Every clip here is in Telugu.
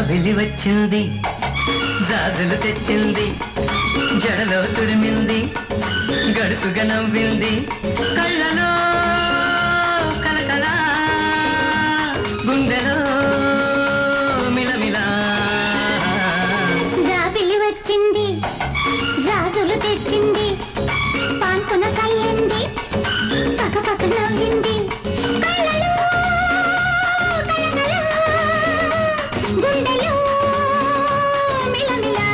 జాబిలి వచ్చింది జాజులు తెచ్చింది జడలో తురిమింది గడుసుగా నవ్వింది కళ్ళలో కలకల గుండెలో మిలమిలా జాబిలి వచ్చింది జాజులు తెచ్చింది పాన్పున సయ్యింది పక్కపక్క నవ్వింది కళ్ళలో కలకల గుండెలో మిలమిలా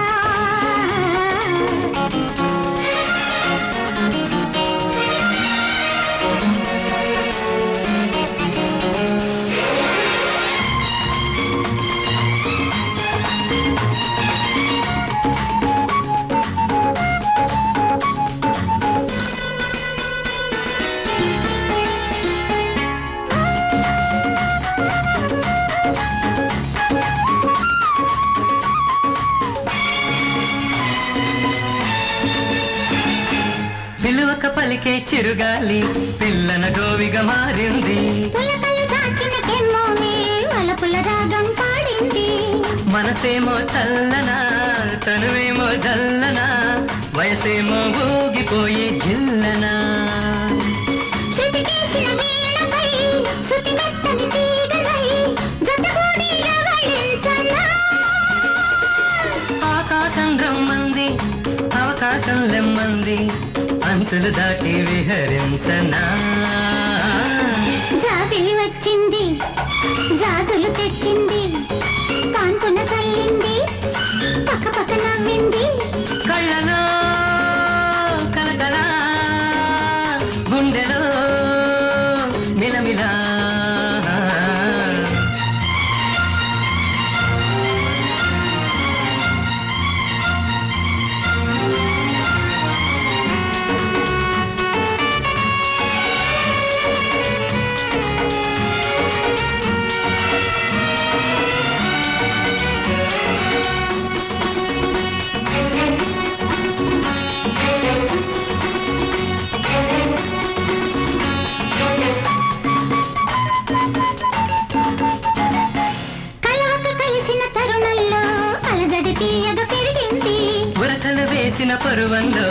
పిలువక పలికే చిరుగాలి పిల్లన గోవిగా మారింది పులకలు దాచిన కెమ్మోమే వలపుల రాగం పాడింది మనసేమో చల్లన తనువేమో జల్లన వయసేమో ఊగిపోయి జిల్లనా శృతికేసిన వీణపై శృతి మెత్తని తీగలై జతగూడి రవళించనా ఆకాశం రమ్మంది అవకాశం లెమ్మంది అంచులు దాటి విహరించనా జాబిలి వచ్చింది జాజులు తెచ్చింది కాన్పున చల్లింది పక్కపక్క నవ్వింది కళ్ళలో కలకల గుండెలో మిలమిలా వేసిన పరువంలో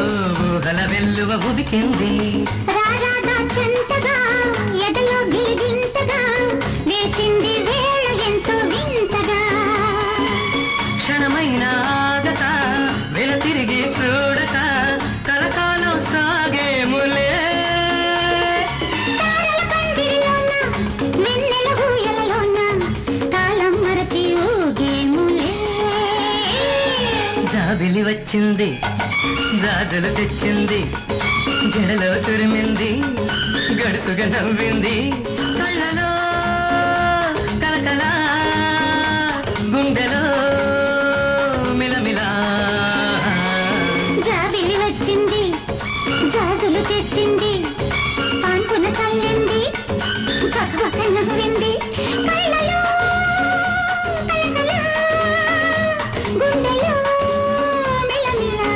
ఊహల వెల్లువ ఉదికింది రారాదా చెంతగా ఎదలో గిలిగింతగా లేచింది వేళ ఎంతో వింతగా క్షణమైన ఆగత వెల తిరిగి చూడక కలకాలం సాగేములే తారల పందిరిలోన వెన్నెల ఊయలలోన కాలం మరచి ఊగేములే జాబిలి వచ్చింది జాజులు తెచ్చింది జడలో తురిమింది గడుసుగా నవ్వింది కళ్ళలో కలకల గుండెలో మిలమిలా జాబిలి వచ్చింది జాజులు తెచ్చింది పాన్పున చల్లింది పక్కపక్క నవ్వింది కళ్ళలో కలకల గుండెలో మిలమిలా